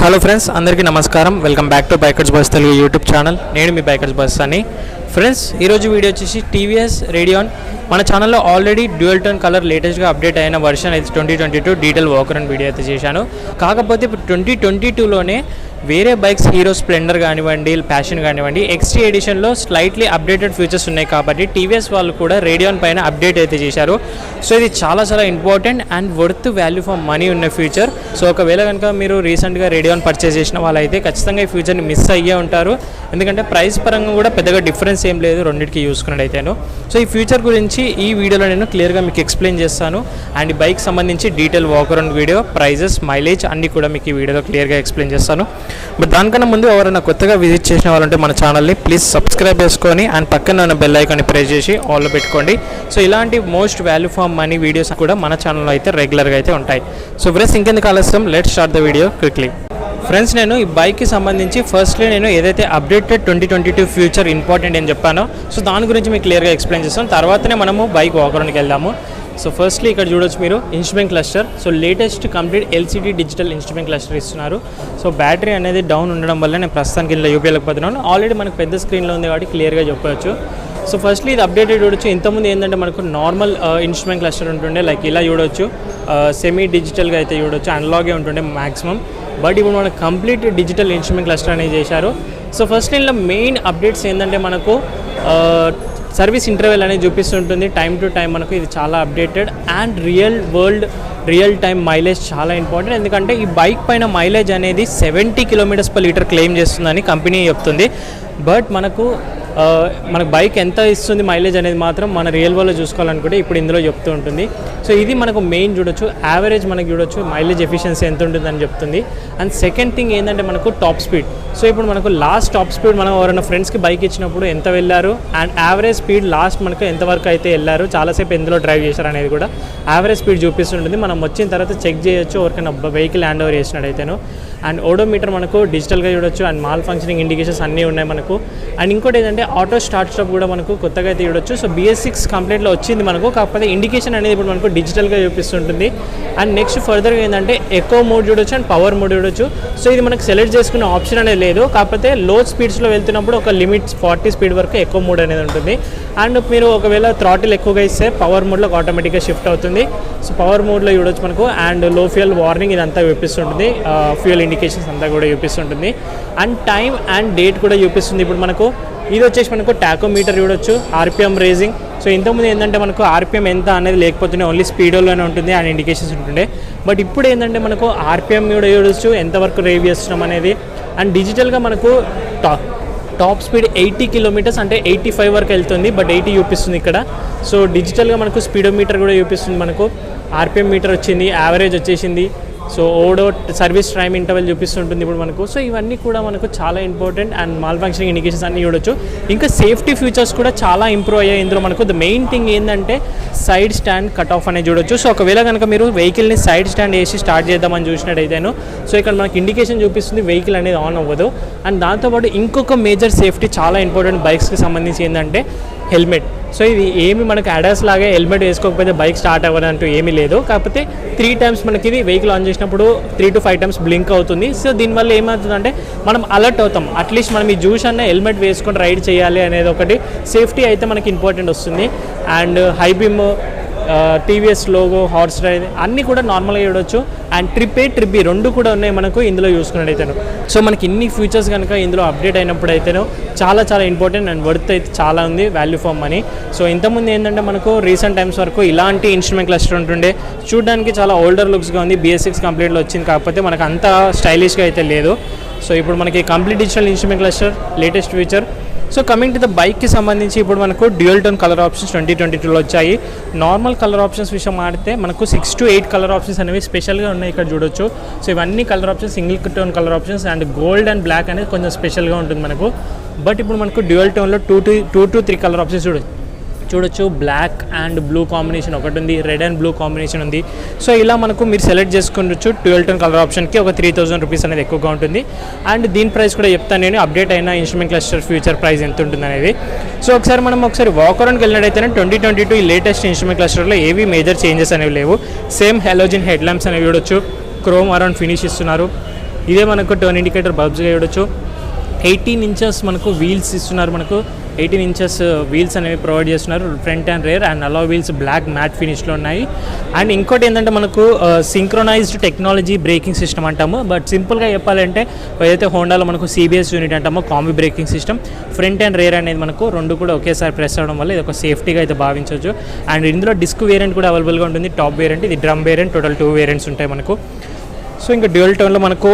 Hello friends, అందరికీ నమస్కారం. Welcome back to bikers bus Telugu YouTube channel. నేను మీ బైకర్స్ బస్ అని. ఫ్రెండ్స్, ఈరోజు వీడియో వచ్చేసి టీవీఎస్ రేడియాన్. మన ఛానల్లో ఆల్రెడీ డ్యూయల్ టోన్ కలర్ లేటెస్ట్గా అప్డేట్ అయిన వర్షన్ అయితే 2022 డీటెయిల్ వాకర్ అండ్ వీడియో అయితే చేశాను. కాకపోతే ఇప్పుడు 2022లోనే వేరే బైక్స్ హీరో స్ప్లెండర్ కానివ్వండి, ప్యాషన్ కానివ్వండి, ఎక్స్టీ ఎడిషన్లో స్లైట్లీ అప్డేటెడ్ ఫీచర్స్ ఉన్నాయి. కాబట్టి టీవీఎస్ వాళ్ళు కూడా రేడియాన్ పైన అప్డేట్ అయితే చేశారు. సో ఇది చాలా important and worth value for money ఉన్న ఫీచర్. సో ఒకవేళ కనుక మీరు రీసెంట్గా రేడియాన్ పర్చేస్ చేసిన వాళ్ళైతే ఖచ్చితంగా ఈ ఫీచర్ని మిస్ అయ్యే ఉంటారు. ఎందుకంటే ప్రైస్ పరంగా కూడా పెద్దగా డిఫరెన్స్ ఏం లేదు రెండింటికి చూసుకున్నట్టయితేను. సో ఈ ఫీచర్ గురించి ఈ వీడియోలో నేను క్లియర్గా మీకు ఎక్స్ప్లెయిన్ చేస్తాను. అండ్ ఈ బైక్ సంబంధించి detail walker and video, prices, mileage అన్నీ కూడా మీకు ఈ వీడియోలో క్లియర్గా ఎక్స్ప్లెయిన్ చేస్తాను. బట్ దానికన్నా ముందు ఎవరైనా కొత్తగా విజిట్ చేసిన వాళ్ళంటే మన ఛానల్ని ప్లీజ్ సబ్స్క్రైబ్ చేసుకొని అండ్ పక్కన ఉన్న బెల్ ఐకాన్ని ప్రెస్ చేసి ఆల్లో పెట్టుకోండి. సో ఇలాంటి most value for money videos కూడా మన ఛానల్లో అయితే రెగ్యులర్గా అయితే ఉంటాయి. సో ఫ్రెండ్స్, ఇంకెందుకు ఆలస్యం, let's start the video quickly. Friends, నేను ఈ బైక్కి సంబంధించి ఫస్ట్లీ నేను ఏదైతే అప్డేటెడ్ 2022 ఫ్యూచర్ ఇంపార్టెంట్ అని చెప్పానో సో దాని గురించి మీకు క్లియర్గా ఎక్స్ప్లెయిన్ చేస్తాను. తర్వాతనే మనము బైక్ వాకర్కి వెళ్దాము. సో ఫస్ట్లీ ఇక్కడ చూడొచ్చు మీరు instrument cluster. So latest complete LCD digital instrument cluster ఇస్తున్నారు. సో బ్యాటరీ అనేది డౌన్ ఉండడం వల్ల నేను ప్రస్తుతానికి ఇలా చూపించలేకపోతున్నాను. ఆల్రెడీ మనకు పెద్ద స్క్రీన్లో ఉంది కాబట్టి క్లియర్గా చెప్పవచ్చు. సో ఫస్ట్లీ ఇది అప్డేటెడ్ చూడొచ్చు. ఇంతకుముందు ఏంటంటే మనకు నార్మల్ ఇన్స్ట్రుమెంట్ క్లస్టర్ ఉంటుండే, లైక్ ఇలా చూడొచ్చు. సెమీ డిజిటల్గా అయితే చూడొచ్చు, అనలాగే ఉంటుండే మ్యాక్సిమం. బట్ ఇప్పుడు మనకు కంప్లీట్ డిజిటల్ ఇన్స్ట్రుమెంట్ క్లస్టర్ అనేది చేశారు. సో ఫస్ట్ ఇందులో మెయిన్ అప్డేట్స్ ఏంటంటే మనకు సర్వీస్ ఇంటర్వెల్ అనేది చూపిస్తుంటుంది. టైం టు టైం మనకు ఇది చాలా updated and real time mileage చాలా ఇంపార్టెంట్. ఎందుకంటే ఈ బైక్ పైన మైలేజ్ అనేది 70 km/లీటర్ క్లెయిమ్ చేస్తుందని కంపెనీ చెప్తుంది. బట్ మనకు బైక్ ఎంత ఇస్తుంది మైలేజ్ అనేది మాత్రం మన రియల్ వరల్డ్లో చూసుకోవాలనుకుంటే ఇప్పుడు ఇందులో చెప్తూ ఉంటుంది. సో ఇది మనకు మెయిన్ చూడొచ్చు. యావరేజ్ మనకు చూడొచ్చు మైలేజ్ ఎఫిషియన్సీ ఎంత ఉంటుందని చెప్తుంది. అండ్ సెకండ్ థింగ్ ఏంటంటే మనకు టాప్ స్పీడ్. సో ఇప్పుడు మనకు లాస్ట్ టాప్ స్పీడ్ మనం ఎవరైనా ఫ్రెండ్స్కి బైక్ ఇచ్చినప్పుడు ఎంత వెళ్ళారు అండ్ యావరేజ్ స్పీడ్ లాస్ట్ మనకు ఎంతవరకు అయితే వెళ్ళారు, చాలాసేపు ఎందులో డ్రైవ్ చేశారు అనేది కూడా యావరేజ్ స్పీడ్ చూపిస్తుంటుంది. మనం వచ్చిన తర్వాత చెక్ చేయొచ్చు ఎవరికైనా వెహికల్ హ్యాండ్ ఓవర్ చేసినట్టయితేను. అండ్ ఓడోమీటర్ మనకు డిజిటల్గా చూడొచ్చు. అండ్ మాల్ ఫంక్షనింగ్ ఇండికేషన్స్ అన్నీ ఉన్నాయి మనకు. అండ్ ఇంకోటి ఏంటంటే ఆటో స్టార్ట్ స్టాప్ కూడా మనకు కొత్తగా అయితే చూడొచ్చు. సో BS6 కంప్లీట్లో వచ్చింది మనకు, కాకపోతే ఇండికేషన్ అనేది ఇప్పుడు మనకు డిజిటల్గా చూపిస్తుంటుంది. అండ్ నెక్స్ట్ ఫర్దర్గా ఏంటంటే ఎకో మోడ్ చూడొచ్చు అండ్ పవర్ మోడ్ చూడొచ్చు. సో ఇది మనకు సెలెక్ట్ చేసుకునే ఆప్షన్ అనేది లేదు, కాకపోతే లో స్పీడ్స్లో వెళ్తున్నప్పుడు ఒక లిమిట్ 40 స్పీడ్ వరకు ఎకో మోడ్ అనేది ఉంటుంది. అండ్ మీరు ఒకవేళ థ్రాటిల్ ఎక్కువగా ఇస్తే పవర్ మోడ్లోకి ఆటోమేటిక్గా షిఫ్ట్ అవుతుంది. సో పవర్ మోడ్లో చూడొచ్చు మనకు. అండ్ లో ఫ్యూయల్ వార్నింగ్ ఇదంతా చూపిస్తుంటుంది, ఫ్యూయల్ ఇండికేషన్స్ అంతా కూడా చూపిస్తుంటుంది. అండ్ టైం అండ్ డేట్ కూడా చూపిస్తుంది. ఇప్పుడు మనకు ఇది వచ్చేసి మనకు టాకోమీటర్ చూడొచ్చు, RPM రేజింగ్. సో ఇంతకుముందు ఏంటంటే మనకు RPM ఎంత అనేది లేకపోతే ఓన్లీ స్పీడోలోనే ఉంటుంది అండ్ ఇండికేషన్స్ ఉంటుండే. బట్ ఇప్పుడు ఏంటంటే మనకు RPM కూడా చూడొచ్చు, ఎంతవరకు రేవ్ చేస్తున్నాం అనేది. అండ్ డిజిటల్గా మనకు టాప్ స్పీడ్ 80 km అంటే 85 వరకు వెళ్తుంది, బట్ 80 చూపిస్తుంది ఇక్కడ. సో డిజిటల్గా మనకు స్పీడోమీటర్ కూడా చూపిస్తుంది మనకు. RPM మీటర్ వచ్చింది, యావరేజ్ వచ్చేసింది. సో ఓడో సర్వీస్ టైమ్ ఇంటర్వెల్ చూపిస్తుంటుంది ఇప్పుడు మనకు. సో ఇవన్నీ కూడా మనకు చాలా important. And mall functioning indications అన్నీ చూడొచ్చు. ఇంకా సేఫ్టీ ఫీచర్స్ కూడా చాలా ఇంప్రూవ్ అయ్యాయి ఇందులో మనకు. ద మెయిన్ థింగ్ ఏంటంటే సైడ్ స్టాండ్ కట్ ఆఫ్ అనేది చూడొచ్చు. సో ఒకవేళ కనుక మీరు వెహికల్ని సైడ్ స్టాండ్ వేసి స్టార్ట్ చేద్దామని చూసినట్టయితేను సో ఇక్కడ మనకి ఇండికేషన్ చూపిస్తుంది, వెహికల్ అనేది ఆన్ అవ్వదు. అండ్ దాంతోపాటు ఇంకొక మేజర్ సేఫ్టీ చాలా ఇంపార్టెంట్ బైక్స్కి సంబంధించి ఏంటంటే హెల్మెట్. సో ఇది ఏమి మనకు అడాస్ లాగే హెల్మెట్ వేసుకోకపోతే బైక్ స్టార్ట్ అవ్వదంటూ ఏమీ లేదు. కాకపోతే 3 times మనకి ఇది వెహికల్ ఆన్ చేసినప్పుడు 3 to 5 times బ్లింక్ అవుతుంది. సో దీనివల్ల ఏమవుతుందంటే మనం అలర్ట్ అవుతాం. అట్లీస్ట్ మనం ఈ జ్యూస్ అన్న హెల్మెట్ వేసుకొని రైడ్ చేయాలి అనేది ఒకటి సేఫ్టీ అయితే మనకి ఇంపార్టెంట్ వస్తుంది. And high beam, TVS logo, horse ride అన్నీ కూడా నార్మల్గా చూడొచ్చు. అండ్ ట్రిప్ B రెండు కూడా ఉన్నాయి మనకు ఇందులో చూసుకున్నట్టయితేను. సో మనకి ఇన్ని ఫీచర్స్ కనుక ఇందులో అప్డేట్ అయినప్పుడు అయితేనో చాలా ఇంపార్టెంట్ అండ్ వర్త్ అయితే చాలా ఉంది, వాల్యూ ఫర్ మనీ. సో ఇంతకుముందు ఏంటంటే మనకు రీసెంట్ టైమ్స్ వరకు ఇలాంటి ఇన్స్ట్రుమెంట్ క్లస్టర్ ఉంటుండే, చూడడానికి చాలా ఓల్డర్ లుక్స్గా ఉంది. BS6 కంప్లీట్లో వచ్చింది, కాకపోతే మనకు అంత స్టైలిష్గా అయితే లేదు. సో ఇప్పుడు మనకి complete digital instrument cluster latest feature. So coming to the బైక్కి సంబంధించి ఇప్పుడు మనకు డ్యూయల్ టోన్ కలర్ ఆప్షన్స్ 2022లో వచ్చాయి. నార్మల్ కలర్ ఆప్షన్స్ విషయం ఆడితే మనకు 6 to 8 కలర్ ఆప్షన్స్ అనేవి స్పెషల్గా ఉన్నాయి ఇక్కడ చూడొచ్చు. సో ఇవన్నీ colour options single tone colour options. And gold and black అనేది కొంచెం స్పెషల్గా ఉంటుంది మనకు. బట్ ఇప్పుడు మనకు డ్యూయల్ టోన్లో 2 to 3 కలర్ ఆప్షన్స్ చూడొచ్చు. బ్లాక్ అండ్ బ్లూ కాంబినేషన్ ఒకటి ఉంది, రెడ్ అండ్ బ్లూ కాంబినేషన్ ఉంది. సో ఇలా మనకు మీరు సెలెక్ట్ చేసుకోవచ్చు. డ్యూయల్ టోన్ కలర్ ఆప్షన్కి ఒక 3000 రూపీస్ అనేది ఎక్కువగా ఉంటుంది. అండ్ దీని ప్రైస్ కూడా చెప్తాను నేను, అప్డేట్ అయిన ఇన్స్ట్రుమెంట్ క్లస్టర్ ఫ్యూచర్ ప్రైస్ ఎంత ఉంటుంది అనేది. సో ఒకసారి వాకర్కి వెళ్ళినట్టయితే 2022 ఈ లేటెస్ట్ ఇన్స్ట్రుమెంట్ క్లస్టర్లో ఏవి మేజర్ చేంజెస్ అనేవి లేవు. సేమ్ హెలోజిన్ హెడ్ ల్యాంప్స్ అనేవి చూడొచ్చు. క్రోమ్ అరౌండ్ ఫినిష్ ఇస్తున్నారు. ఇదే మనకు టర్న్ ఇండికేటర్ బల్బ్స్గా చూడొచ్చు. 18 ఇంచెస్ మనకు వీల్స్ ఇస్తున్నారు. మనకు 18 ఇంచెస్ వీల్స్ అనేవి ప్రొవైడ్ చేస్తున్నారు, ఫ్రంట్ అండ్ రేర్. అండ్ అలా వీల్స్ బ్లాక్ మ్యాట్ ఫినిష్లో ఉన్నాయి. అండ్ ఇంకోటి ఏంటంటే మనకు సింక్రొనైజ్డ్ టెక్నాలజీ బ్రేకింగ్ సిస్టమ్ అంటాము. బట్ సింపుల్గా చెప్పాలంటే ఏదైతే హోండాలో మనకు CBS యూనిట్ అంటామో, combi braking system, front and rear అనేది మనకు రెండు కూడా ఒకేసారి ప్రెస్ అవ్వడం వల్ల ఇది ఒక సేఫ్టీగా అయితే భావించవచ్చు. అండ్ ఇందులో డిస్క్ వేరియంట్ కూడా అవైలబుల్గా ఉంటుంది, టాప్ వేరియంట్, ఇది డ్రమ్ వేరియంట్. టోటల్ 2 వేరియంట్స్ ఉంటాయి మనకు. సో ఇంకా డ్యూయల్ టోన్లో మనకు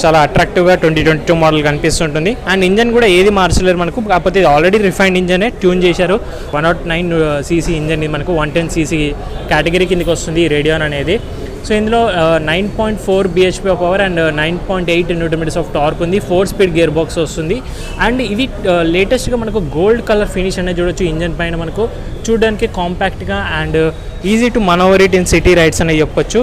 చాలా అట్రాక్టివ్గా 2022 మోడల్ కనిపిస్తుంటుంది. అండ్ ఇంజన్ కూడా ఏది మార్చలేరు మనకు, కాకపోతే ఇది ఆల్రెడీ రిఫైన్డ్ ఇంజనే ట్యూన్ చేశారు. 109cc ఇంజన్ ఇది మనకు 110cc కేటగిరీ కిందకి వస్తుంది ఈ రేడియాన్ అనేది. సో ఇందులో 9.4 bhp of power and 9.8 Nm of torque ఉంది. 4-స్పీడ్ గేర్ బాక్స్ వస్తుంది. అండ్ ఇది లేటెస్ట్గా మనకు గోల్డ్ కలర్ ఫినిష్ అనేది చూడొచ్చు ఇంజన్ పైన. మనకు చూడడానికి కాంపాక్ట్గా and easy to manoeuvre it in city rides అనేది చెప్పొచ్చు.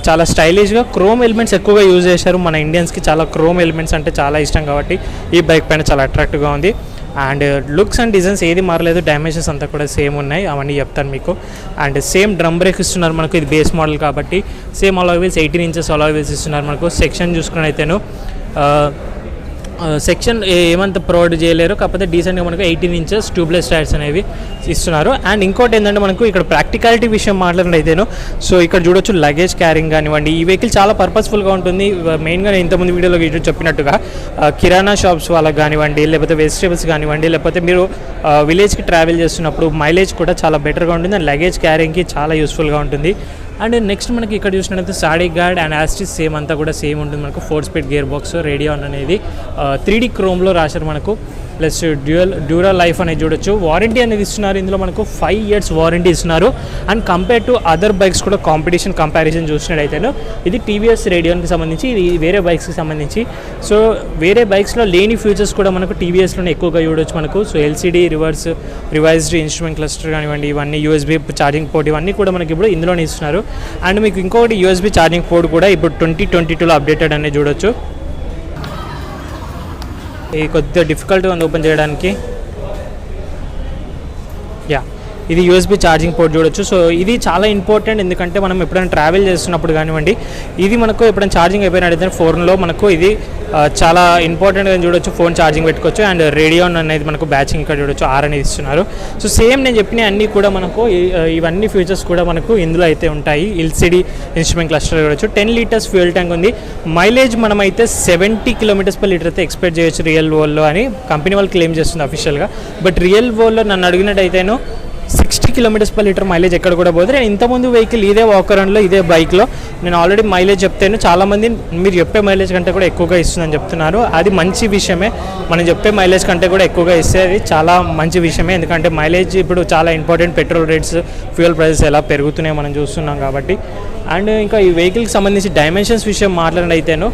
చాలా స్టైలిష్గా క్రోమ్ ఎలిమెంట్స్ ఎక్కువగా యూజ్ చేశారు. మన ఇండియన్స్కి చాలా క్రోమ్ ఎలిమెంట్స్ అంటే చాలా ఇష్టం కాబట్టి ఈ బైక్ పైన చాలా అట్రాక్టివ్గా ఉంది. అండ్ లుక్స్ అండ్ డిజైన్స్ ఏది మారలేదు, డైమెన్షన్స్ అంతా కూడా సేమ్ ఉన్నాయి, అవన్నీ చెప్తాను మీకు. అండ్ సేమ్ డ్రమ్ బ్రేక్ ఇస్తున్నారు మనకు, ఇది బేస్ మోడల్ కాబట్టి. Same alloy wheels 18 inches alloy wheels ఇస్తున్నారు మనకు. సెక్షన్ చూసుకుని అయితేను సెక్షన్ ఏమంత ప్రొవైడ్ చేయలేరు, కాకపోతే డీసెంట్గా మనకు 18 ఇంచెస్ ట్యూబ్లెస్ టైర్స్ అనేవి ఇస్తున్నారు. అండ్ ఇంకోటి ఏంటంటే మనకు ఇక్కడ ప్రాక్టికాలిటీ విషయం మాట్లాడినైతేను, సో ఇక్కడ చూడొచ్చు లగేజ్ క్యారింగ్ కానివ్వండి, ఈ వెహికల్ చాలా పర్పస్ఫుల్గా ఉంటుంది. మెయిన్గా నేను ఇంతకుముందు వీడియోలో చెప్పినట్టుగా కిరాణా షాప్స్ వాళ్ళకి కానివ్వండి, లేకపోతే వెజిటేబుల్స్ కానివ్వండి, లేకపోతే మీరు విలేజ్కి ట్రావెల్ చేస్తున్నప్పుడు మైలేజ్ కూడా చాలా బెటర్గా ఉంటుంది. అండ్ లగేజ్ క్యారింగ్కి చాలా యూస్ఫుల్గా ఉంటుంది. అండ్ నెక్స్ట్ మనకి ఇక్కడ చూసినట్లయితే సాడీ గార్డ్ అండ్ యాస్టిస్ సేమ్ అంతా కూడా సేమ్ ఉంటుంది మనకు. 4-స్పీడ్ గేర్ బాక్స్, రేడియాన్ అనేది 3D క్రోమ్లో రాశారు మనకు. ప్లస్ డ్యూరా లైఫ్ అనేది చూడొచ్చు. వారంటీ అనేది ఇస్తున్నారు ఇందులో మనకు 5 years వారంటీ ఇస్తున్నారు. And compare to other bikes కూడా కంపారిజన్ చూసినట్టయితేను ఇది TVS రేడియాన్కి సంబంధించి, ఇది వేరే బైక్స్కి సంబంధించి. సో వేరే బైక్స్లో లేని ఫీచర్స్ కూడా మనకు TVSలోనే ఎక్కువగా చూడొచ్చు మనకు. So LCD revised instrument cluster కానివ్వండి, ఇవన్నీ USB ఛార్జింగ్ పోర్ట్, ఇవన్నీ కూడా మనకి ఇప్పుడు ఇందులోనే ఇస్తున్నారు. అండ్ మీకు ఇంకొకటి USB ఛార్జింగ్ పోర్ట్ కూడా ఇప్పుడు 2022లో అప్డేటెడ్ అనేది చూడొచ్చు. ఇది కొద్దిగా డిఫికల్ట్గా ఉంది ఓపెన్ చేయడానికి. ఇది USB ఛార్జింగ్ పోర్ట్ చూడొచ్చు. సో ఇది చాలా ఇంపార్టెంట్, ఎందుకంటే మనం ఎప్పుడైనా ట్రావెల్ చేస్తున్నప్పుడు కానివ్వండి, ఇది మనకు ఎప్పుడైనా ఛార్జింగ్ అయిపోయినట్టయితే ఫోన్లో మనకు ఇది చాలా ఇంపార్టెంట్గా చూడొచ్చు. ఫోన్ ఛార్జింగ్ పెట్టుకోవచ్చు. అండ్ రేడియాన్ అనేది మనకు బ్యాచింగ్ ఇక్కడ చూడొచ్చు, R అనేది ఇస్తున్నారు. సో సేమ్ నేను చెప్పిన అన్నీ కూడా మనకు ఇవన్నీ ఫీచర్స్ కూడా మనకు ఇందులో అయితే ఉంటాయి. LCD ఇన్స్ట్రుమెంట్ క్లస్టర్ చూడొచ్చు. 10 liters ఫ్యూయల్ ట్యాంక్ ఉంది. మైలేజ్ మనమైతే 70 km/l అయితే ఎక్స్పెక్ట్ చేయొచ్చు రియల్ వరల్డ్లో అని కంపెనీ వాళ్ళు క్లెయిమ్ చేస్తుంది అఫీషియల్గా. బట్ రియల్ వరల్డ్లో నన్ను అడిగినట్టయితేను 60 km/l మైలేజ్ ఎక్కడ కూడా పోదు. నేను ఇంతకుముందు వెహికల్ ఇదే వాకరన్లో ఇదే బైక్లో నేను ఆల్రెడీ మైలేజ్ చెప్తాను. చాలామంది మీరు చెప్పే మైలేజ్ కంటే కూడా ఎక్కువగా ఇస్తుందని చెప్తున్నారు. అది మంచి విషయమే. మనం చెప్పే మైలేజ్ కంటే కూడా ఎక్కువగా ఇస్తే అది చాలా మంచి విషయమే. ఎందుకంటే మైలేజ్ ఇప్పుడు చాలా important. Petrol rates, fuel prices ఎలా పెరుగుతున్నాయో మనం చూస్తున్నాం కాబట్టి. అండ్ ఇంకా ఈ వెహికల్కి సంబంధించి డైమెన్షన్స్ విషయం మాట్లాడినైతేను,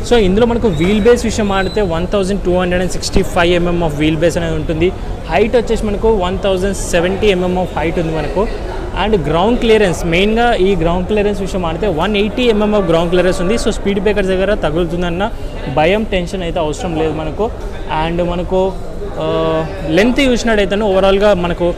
సో ఇందులో మనకు వీల్ బేస్ విషయం మాట్లాడితే 1265 mm ఆఫ్ వీల్ బేస్ అనేది ఉంటుంది. హైట్ వచ్చేసి మనకు 1070 mm ఆఫ్ హైట్ ఉంది మనకు. అండ్ గ్రౌండ్ క్లియరెన్స్, మెయిన్గా ఈ గ్రౌండ్ క్లియరెన్స్ విషయం మాట్లాడితే 180 mm ఆఫ్ గ్రౌండ్ క్లియరెన్స్ ఉంది. సో స్పీడ్ బ్రేకర్స్ దగ్గర తగులుతుందన్న భయం, టెన్షన్ అయితే అవసరం లేదు మనకు. అండ్ మనకు లెంత్ చూసినట్టయితే ఓవరాల్గా మనకు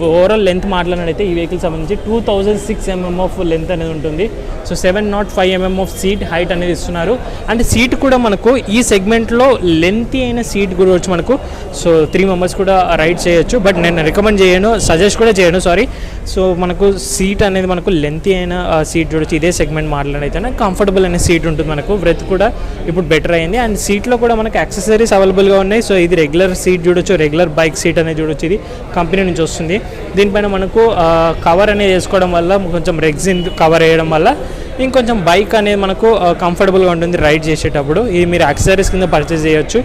ఓవరాల్ లెంత్ మాట్లాడినట్టయితే ఈ వెహికల్ సంబంధించి 2006 mm ఆఫ్ లెంత్ అనేది ఉంటుంది. So 705 mm of seat height అనేది ఇస్తున్నారు. అండ్ సీట్ కూడా మనకు ఈ సెగ్మెంట్లో లెంతీ అయిన సీట్ కూడా వచ్చి మనకు. సో 3 members కూడా రైడ్ చేయొచ్చు. బట్ నేను రికమెండ్ చేయను, సజెస్ట్ కూడా చేయను, సారీ. సో మనకు సీట్ అనేది మనకు లెంతీ అయిన సీట్ చూడొచ్చు. ఇదే సెగ్మెంట్ మాట్లాడినైతే కంఫర్టబుల్ అనే సీట్ ఉంటుంది మనకు. బ్రెత్ కూడా ఇప్పుడు బెటర్ అయింది. అండ్ సీట్లో కూడా మనకు యాక్సెసరీస్ అవైలబుల్గా ఉన్నాయి. సో ఇది రెగ్యులర్ సీట్ చూడొచ్చు, రెగ్యులర్ బైక్ సీట్ అనేది చూడొచ్చు. ఇది కంపెనీ నుంచి వస్తుంది. దీనిపైన మనకు కవర్ అనేది వేసుకోవడం వల్ల, కొంచెం రెగ్జిన్ కవర్ వేయడం వల్ల ఇంకొంచెం బైక్ అనేది మనకు కంఫర్టబుల్గా ఉంటుంది రైడ్ చేసేటప్పుడు. ఇది మీరు యాక్సెసరీస్ కింద పర్చేస్ చేయొచ్చు.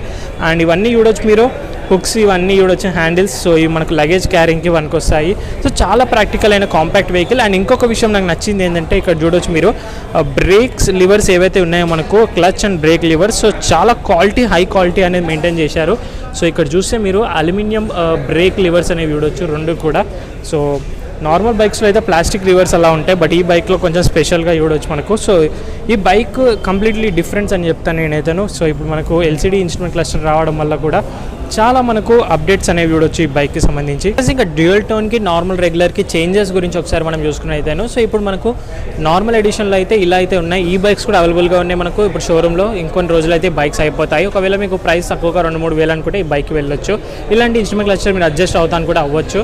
అండ్ ఇవన్నీ చూడొచ్చు మీరు, హుక్స్ ఇవన్నీ చూడొచ్చు, హ్యాండిల్స్. సో ఇవి మనకు లగేజ్ క్యారింగ్కి వరకు వస్తాయి. సో చాలా ప్రాక్టికల్ అయిన కాంపాక్ట్ వెహికల్. అండ్ ఇంకొక విషయం నాకు నచ్చింది ఏంటంటే, ఇక్కడ చూడొచ్చు మీరు బ్రేక్స్ లివర్స్ ఏవైతే ఉన్నాయో మనకు, clutch and break levers, so చాలా క్వాలిటీ, హై క్వాలిటీ అనేది మెయింటైన్ చేశారు. సో ఇక్కడ చూస్తే మీరు అల్యూమినియం బ్రేక్ లివర్స్ అనేవి చూడొచ్చు రెండు కూడా. సో నార్మల్ బైక్స్లో అయితే ప్లాస్టిక్ రివర్స్ అలా ఉంటాయి, బట్ ఈ బైక్లో కొంచెం స్పెషల్గా చూడవచ్చు మనకు. సో ఈ బైక్ కంప్లీట్లీ డిఫరెన్స్ అని చెప్తాను నేనైతేను. సో ఇప్పుడు మనకు LCD ఇన్స్ట్రుమెంట్ క్లస్టర్ రావడం వల్ల కూడా చాలా మనకు అప్డేట్స్ అనేవి చూడొచ్చు ఈ బైక్కి సంబంధించి. ఇంకా డ్యూయల్ టోన్కి నార్మల్ రెగ్యులర్కి చేంజెస్ గురించి ఒకసారి మనం చూసుకున్నైతేను. సో ఇప్పుడు మనకు నార్మల్ ఎడిషన్లో అయితే ఇలా అయితే ఉన్నాయి. ఈ బైక్స్ కూడా అవైలబుల్గా ఉన్నాయి మనకు ఇప్పుడు షోరూంలో. ఇంకొన్ని రోజులు అయితే బైక్స్ అయిపోతాయి. ఒకవేళ మీకు ప్రైస్ తక్కువగా 2-3 వేలు అనుకుంటే ఈ బైక్కి వెళ్ళొచ్చు. ఇలాంటి ఇన్స్ట్రుమెంట్ క్లస్టర్ మీరు అడ్జస్ట్ అవుతాను కూడా అవ్వచ్చు.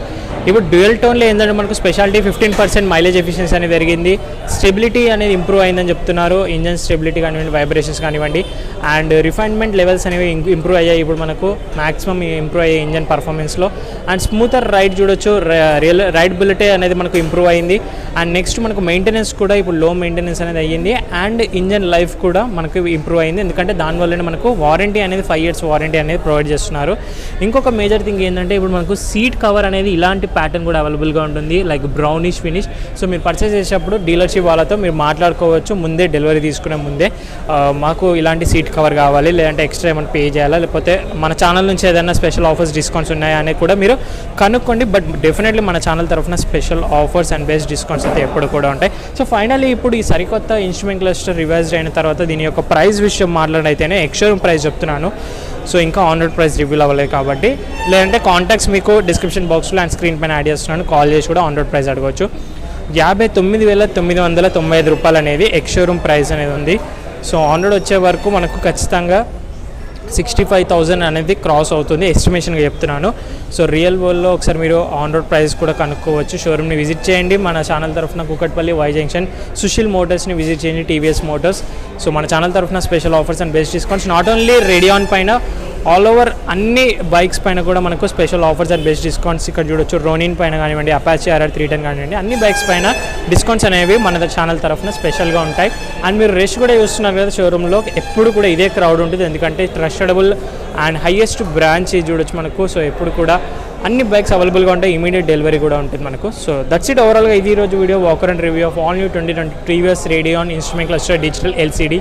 ఇప్పుడు డ్యూయల్ టోన్లో ఏంటంటే మనకు స్పెషాలిటీ 15% మైలేజ్ ఎఫిషియన్సీ అనేది పెరిగింది. స్టెబిలిటీ అనేది ఇంప్రూవ్ అయిందని చెప్తున్నారు. ఇంజన్ స్టెబిలిటీ కానివ్వండి, వైబ్రేషన్స్ కానివ్వండి, అండ్ రిఫైన్మెంట్ లెవెల్స్ అనేవి ఇంప్రూవ్ అయ్యాయి. ఇప్పుడు మనకు మ్యాక్సిమం ఇంప్రూవ్ అయ్యే ఇంజన్ పర్ఫార్మెన్స్లో. అండ్ స్మూతర్ రైడ్ చూడొచ్చు. రైడబిలిటీ అనేది మనకు ఇంప్రూవ్ అయింది. అండ్ నెక్స్ట్ మనకు మెయింటెనెన్స్ కూడా ఇప్పుడు లో మెయింటెనెన్స్ అనేది అయ్యింది. అండ్ ఇంజన్ లైఫ్ కూడా మనకు ఇంప్రూవ్ అయింది. ఎందుకంటే దానివల్లనే మనకు వారంటీ అనేది 5 years వారంటీ అనేది ప్రొవైడ్ చేస్తున్నారు. ఇంకొక మేజర్ థింగ్ ఏంటంటే ఇప్పుడు మనకు సీట్ కవర్ అనేది ఇలాంటి ప్యాటర్న్ కూడా అవైలబుల్గా ఉంటుంది, లైక్ బ్రౌనిష్ ఫినిష్. సో మీరు పర్చేస్ చేసేటప్పుడు డీలర్షిప్ వాళ్ళతో మీరు మాట్లాడుకోవచ్చు ముందే, డెలివరీ తీసుకునే ముందే మాకు ఇలాంటి సీట్ కవర్ కావాలి, లేదంటే ఎక్స్ట్రా ఏమైనా పే చేయాలా, లేకపోతే మన ఛానల్ నుంచి ఏదైనా స్పెషల్ ఆఫర్స్ డిస్కౌంట్స్ ఉన్నాయా అనేది కూడా మీరు కనుక్కోండి. బట్ డెఫినెట్లీ మన ఛానల్ తరఫున special offers and best discounts అయితే ఎప్పుడు కూడా ఉంటాయి. సో ఫైనల్లీ ఇప్పుడు ఈ సరికొత్త ఇన్స్ట్రుమెంట్ క్లస్టర్ రివైజ్డ్ అయిన తర్వాత దీని యొక్క ప్రైస్ విషయం మాట్లాడైతేనే ఎక్స్షోరూమ్ ప్రైస్ చెప్తున్నాను. సో ఇంకా ఆన్ రోడ్ ప్రైస్ రివ్యూలు అవ్వలేదు కాబట్టి, లేదంటే కాంటాక్ట్స్ మీకు డిస్క్రిప్షన్ బాక్స్లో అండ్ స్క్రీన్ పైన యాడ్ చేస్తున్నాను. కాల్ చేసి కూడా ఆన్ రోడ్ ప్రైస్ అడగవచ్చు. 59,995 రూపాయలు అనేది ఎక్స్షోరూమ్ ప్రైస్ అనేది ఉంది. సో ఆన్ రోడ్ వచ్చే వరకు మనకు ఖచ్చితంగా 65,000 అనేది క్రాస్ అవుతుంది, ఎస్టిమేషన్గా చెప్తున్నాను. సో రియల్ వరల్డ్లో ఒకసారి మీరు ఆన్ రోడ్ ప్రైస్ కూడా కనుక్కోవచ్చు. షోరూమ్ని విజిట్ చేయండి. మన ఛానల్ తరఫున కూకట్పల్లి వై జంక్షన్ సుశీల్ మోటార్స్ని విజిట్ చేయండి, టీవీఎస్ మోటార్స్. సో మన ఛానల్ తరఫున special offers and best discounts not only Radeon పైన, ఆల్ ఓవర్ అన్ని బైక్స్ పైన కూడా మనకు special offers and best discounts ఇక్కడ చూడొచ్చు. రోనిన్ పైన కానివ్వండి, అపాచీ RR 310 కానివ్వండి, అన్ని బైక్స్ పైన డిస్కౌంట్స్ అనేవి మన ఛానల్ తరఫున స్పెషల్గా ఉంటాయి. అండ్ మీరు రష్ కూడా చూస్తున్నారు కదా షోరూంలో, ఎప్పుడు కూడా ఇదే క్రౌడ్ ఉంటుంది. ఎందుకంటే ట్రస్టబుల్ అండ్ హైయెస్ట్ బ్రాంచ్ చూడొచ్చు మనకు. సో ఎప్పుడు కూడా అన్ని బైక్స్ అవైలబుల్గా ఉంటాయి, ఇమీడియట్ డెలివరీ కూడా ఉంటుంది మనకు. సో దట్స్ ఇట్ ఓవరాల్గా ఇది రోజు video walker and review of all new 2020 TVS Radeon instrument cluster digital LCD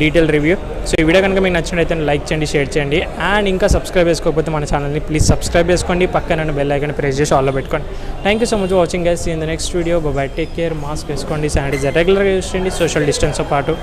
detail review. So ఈ వీడియో కనుక మీకు నచ్చినట్లయితే లైక్ చేయండి, షేర్ చేయండి. అండ్ ఇంకా సబ్స్క్రైబ్ చేసుకోకపోతే మన ఛానల్ని ప్లీజ్ సబ్స్క్రైబ్ చేసుకోండి, పక్కన బెల్ ఐకాన్ ప్రెస్ చేసి ఆల్లో పెట్టుకోండి. Thank you so much watching guys. In the next video by, take care, mask వేసుకోండి, శానిటైజర్ రెగ్యులర్గా యూస్ చేయండి, సోషల్ డిస్టెన్స్తో పాటు.